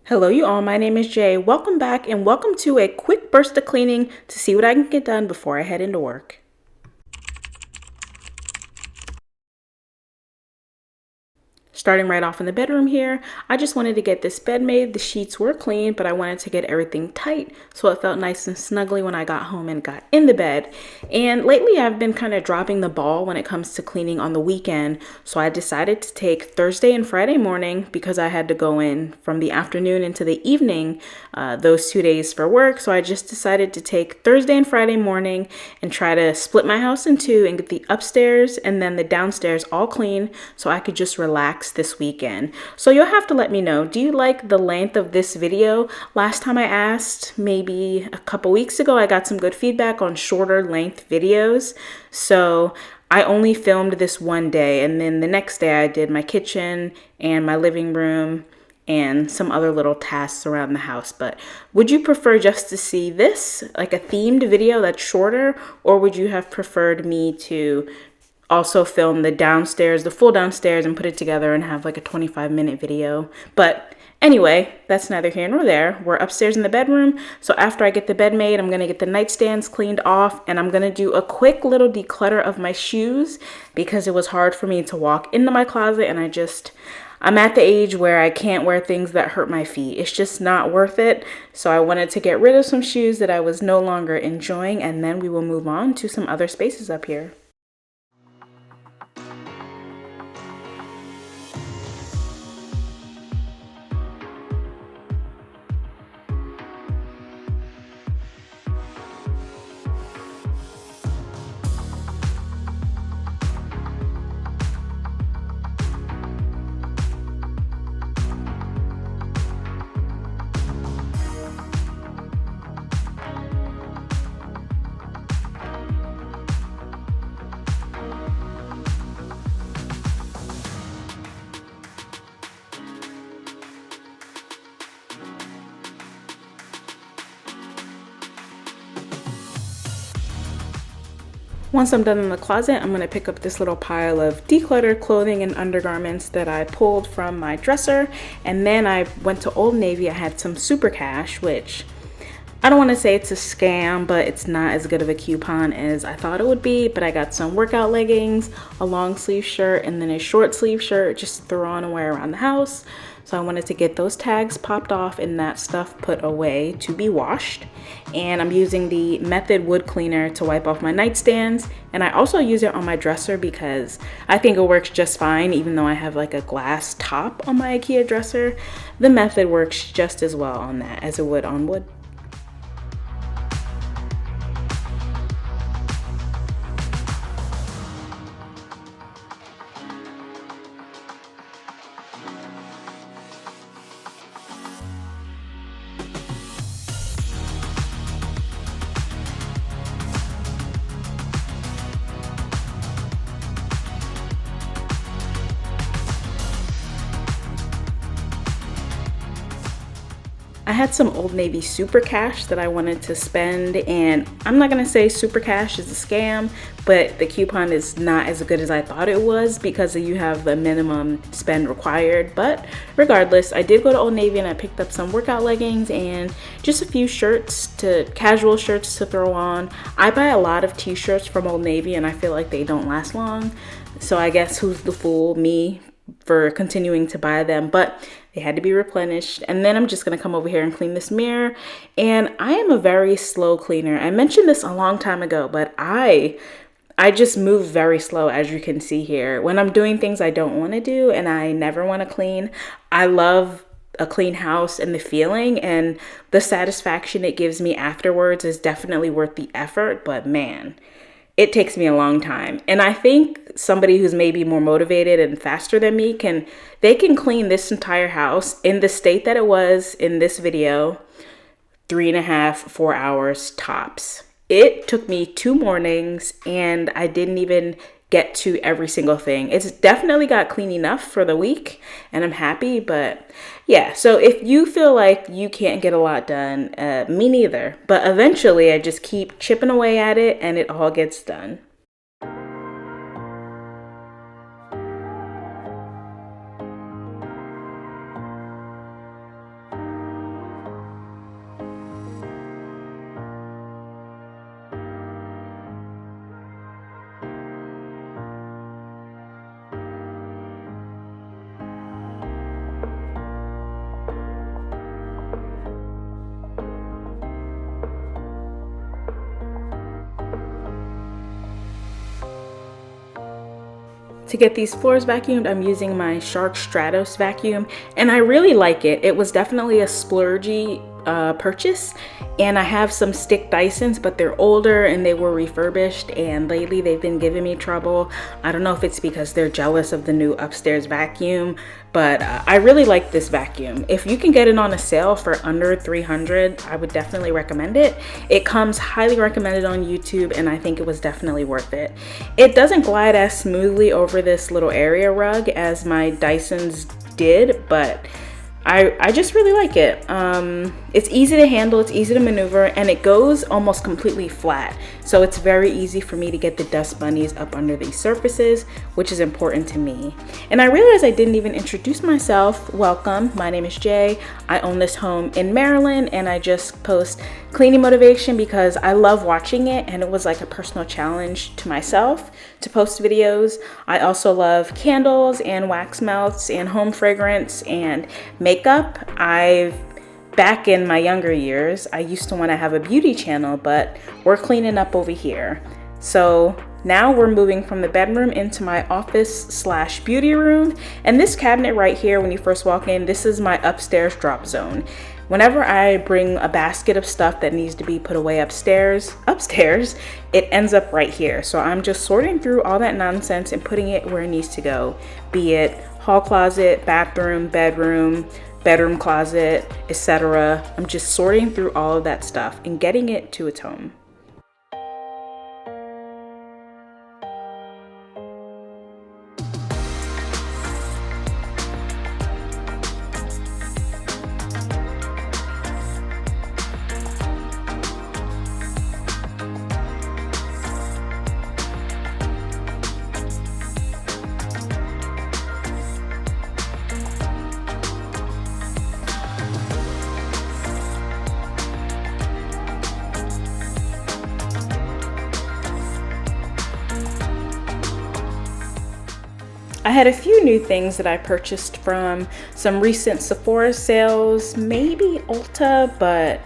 Hello, you all. My name is Jay. Welcome back and welcome to a quick burst of cleaning to see what I can get done before I head into work. Starting right off in the bedroom here, I just wanted to get this bed made. The sheets were clean, but I wanted to get everything tight so it felt nice and snuggly when I got home and got in the bed. And lately I've been kind of dropping the ball when it comes to cleaning on the weekend, so I decided to take Thursday and Friday morning because I had to go in from the afternoon into the evening those 2 days for work. So I just decided to take Thursday and Friday morning and try to split my house in two and get the upstairs and then the downstairs all clean so I could just relax this weekend. So you'll have to let me know, do you like the length of this video? Last time I asked, maybe a couple weeks ago, I got some good feedback on shorter length videos. So I only filmed this one day, and then the next day I did my kitchen and my living room and some other little tasks around the house. But would you prefer just to see this, like a themed video that's shorter, or would you have preferred me to also film the downstairs, the full downstairs, and put it together and have like a 25-minute video? But anyway, that's neither here nor there. We're upstairs in the bedroom. So after I get the bed made, I'm going to get the nightstands cleaned off and I'm going to do a quick little declutter of my shoes because it was hard for me to walk into my closet, and I'm at the age where I can't wear things that hurt my feet. It's just not worth it. So I wanted to get rid of some shoes that I was no longer enjoying, and then we will move on to some other spaces up here. Once I'm done in the closet, I'm going to pick up this little pile of decluttered clothing and undergarments that I pulled from my dresser. And then I went to Old Navy. I had some super cash, which I don't want to say it's a scam, but it's not as good of a coupon as I thought it would be. But I got some workout leggings, a long sleeve shirt, and then a short sleeve shirt just to throw on and wear around the house. So I wanted to get those tags popped off and that stuff put away to be washed. And I'm using the Method wood cleaner to wipe off my nightstands. And I also use it on my dresser because I think it works just fine, even though I have like a glass top on my IKEA dresser. The Method works just as well on that as it would on wood. I had some Old Navy super cash that I wanted to spend, and I'm not gonna say super cash is a scam, but the coupon is not as good as I thought it was because you have the minimum spend required. But regardless, I did go to Old Navy and I picked up some workout leggings and just a few casual shirts to throw on. I buy a lot of t-shirts from Old Navy and I feel like they don't last long. So I guess who's the fool? Me, for continuing to buy them, but they had to be replenished. And then I'm just gonna come over here and clean this mirror. And I am a very slow cleaner. I mentioned this a long time ago, but I just move very slow, as you can see here. When I'm doing things I don't want to do and I never want to clean, I love a clean house and the feeling, and the satisfaction it gives me afterwards is definitely worth the effort. But man, it takes me a long time. And I think somebody who's maybe more motivated and faster than me can clean this entire house in the state that it was in this video, 3.5, 4 hours tops. It took me 2 mornings and I didn't even get to every single thing. It's definitely got clean enough for the week and I'm happy, but yeah. So if you feel like you can't get a lot done, me neither. But eventually I just keep chipping away at it and it all gets done. To get these floors vacuumed, I'm using my Shark Stratos vacuum, and I really like it. It was definitely a splurgy purchase, and I have some stick Dysons, but they're older and they were refurbished, and lately they've been giving me trouble. I don't know if it's because they're jealous of the new upstairs vacuum, but I really like this vacuum. If you can get it on a sale for under $300, I would definitely recommend it. It comes highly recommended on YouTube, and I think it was definitely worth it. It doesn't glide as smoothly over this little area rug as my Dysons did, but I just really like it. It's easy to handle, it's easy to maneuver, and it goes almost completely flat. So it's very easy for me to get the dust bunnies up under these surfaces, which is important to me. And I realized I didn't even introduce myself. Welcome, my name is Jay. I own this home in Maryland, and I just post cleaning motivation because I love watching it, and it was like a personal challenge to myself to post videos. I also love candles and wax melts and home fragrance and makeup. Back in my younger years, I used to want to have a beauty channel, but we're cleaning up over here. So now we're moving from the bedroom into my office / beauty room. And this cabinet right here, when you first walk in, this is my upstairs drop zone. Whenever I bring a basket of stuff that needs to be put away upstairs, it ends up right here. So I'm just sorting through all that nonsense and putting it where it needs to go, be it hall closet, bathroom, bedroom closet, etc. I'm just sorting through all of that stuff and getting it to its home. I had a few new things that I purchased from some recent Sephora sales, maybe Ulta, but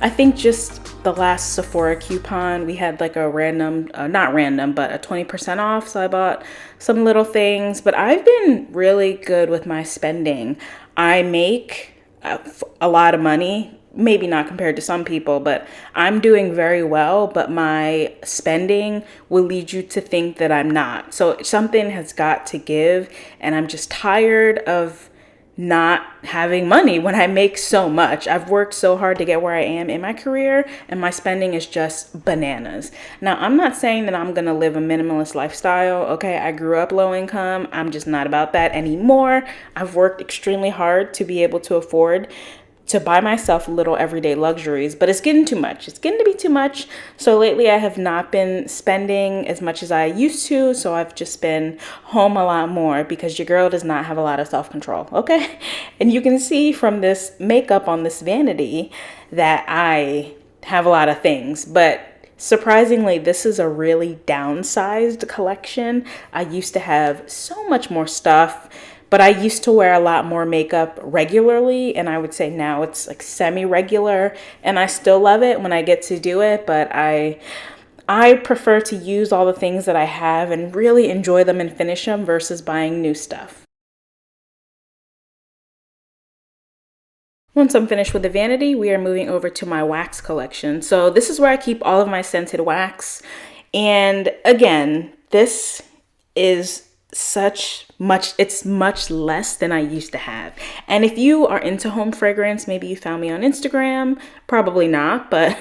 I think just the last Sephora coupon, we had like a random, not random, but a 20% off. So I bought some little things, but I've been really good with my spending. I make a lot of money. Maybe not compared to some people, but I'm doing very well, but my spending will lead you to think that I'm not. So something has got to give, and I'm just tired of not having money when I make so much. I've worked so hard to get where I am in my career, and my spending is just bananas. Now, I'm not saying that I'm gonna live a minimalist lifestyle, okay? I grew up low income. I'm just not about that anymore. I've worked extremely hard to be able to afford to buy myself little everyday luxuries, but it's getting too much. It's getting to be too much. So lately I have not been spending as much as I used to. So I've just been home a lot more because your girl does not have a lot of self-control, okay? And you can see from this makeup on this vanity that I have a lot of things, but surprisingly, this is a really downsized collection. I used to have so much more stuff, but I used to wear a lot more makeup regularly, and I would say now it's like semi-regular, and I still love it when I get to do it, but I prefer to use all the things that I have and really enjoy them and finish them versus buying new stuff. Once I'm finished with the vanity, we are moving over to my wax collection. So this is where I keep all of my scented wax. And again, this is it's much less than I used to have. And if you are into home fragrance, maybe you found me on Instagram, probably not, but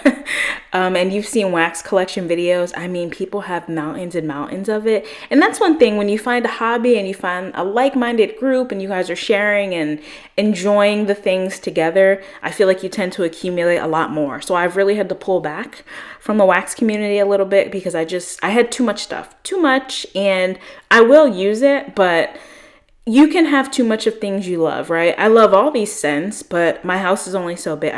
and you've seen wax collection videos. I mean, people have mountains and mountains of it. And that's one thing, when you find a hobby and you find a like-minded group and you guys are sharing and enjoying the things together, I feel like you tend to accumulate a lot more. So I've really had to pull back from the wax community a little bit because I had too much stuff, and I will use it, but you can have too much of things you love, right? I love all these scents, but my house is only so big.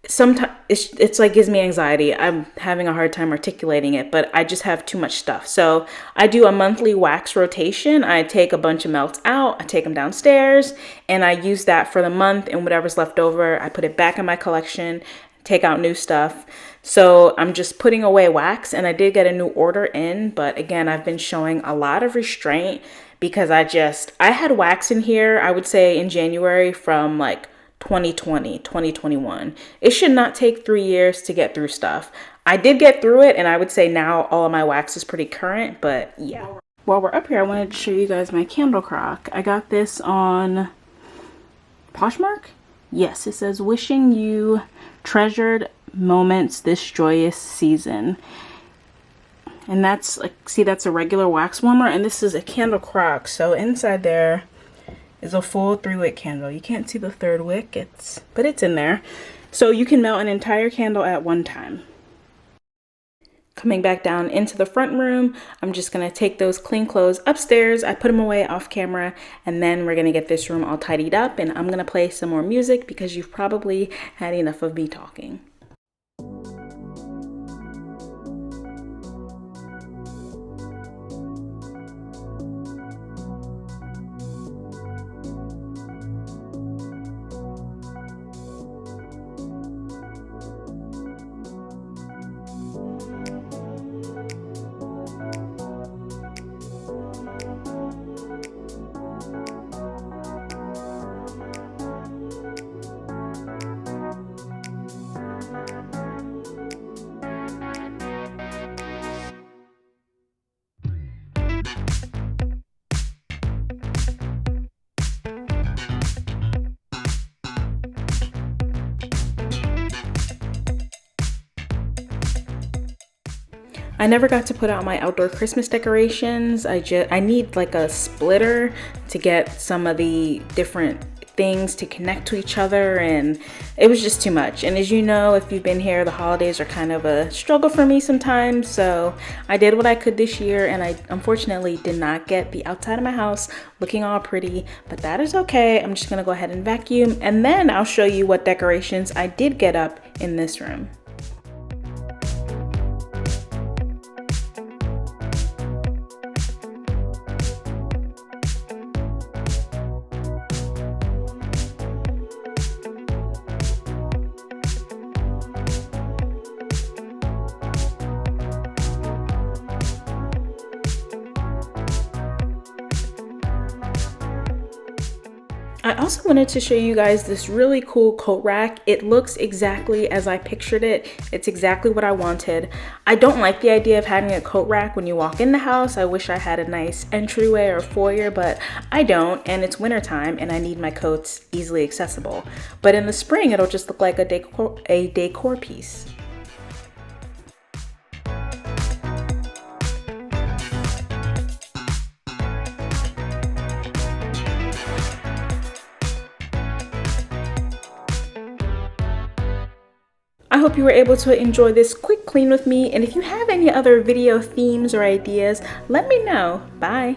Sometimes it's like gives me anxiety. I'm having a hard time articulating it, but I just have too much stuff. So I do a monthly wax rotation. I take a bunch of melts out, I take them downstairs, and I use that for the month, and whatever's left over, I put it back in my collection take out new stuff. So I'm just putting away wax, and I did get a new order in, but again, I've been showing a lot of restraint because I had wax in here, I would say in January from like 2020, 2021. It should not take 3 years to get through stuff. I did get through it, and I would say now all of my wax is pretty current, but yeah. While we're up here, I wanted to show you guys my candle crock. I got this on Poshmark? Yes, it says, wishing you treasured moments this joyous season. And that's like, see, that's a regular wax warmer, and this is a candle crock. So inside there is a full 3-wick candle. You can't see the 3rd wick, but it's in there. So you can melt an entire candle at one time. Coming back down into the front room, I'm just gonna take those clean clothes upstairs. I put them away off camera, and then we're gonna get this room all tidied up, and I'm gonna play some more music because you've probably had enough of me talking. I never got to put out my outdoor Christmas decorations. I need like a splitter to get some of the different things to connect to each other, and it was just too much. And as you know, if you've been here, the holidays are kind of a struggle for me sometimes. So I did what I could this year, and I unfortunately did not get the outside of my house looking all pretty, but that is okay. I'm just gonna go ahead and vacuum, and then I'll show you what decorations I did get up in this room. I also wanted to show you guys this really cool coat rack. It looks exactly as I pictured it. It's exactly what I wanted. I don't like the idea of having a coat rack when you walk in the house. I wish I had a nice entryway or foyer, but I don't, and it's wintertime and I need my coats easily accessible. But in the spring, it'll just look like a decor piece. I hope you were able to enjoy this quick clean with me, and if you have any other video themes or ideas, let me know. Bye.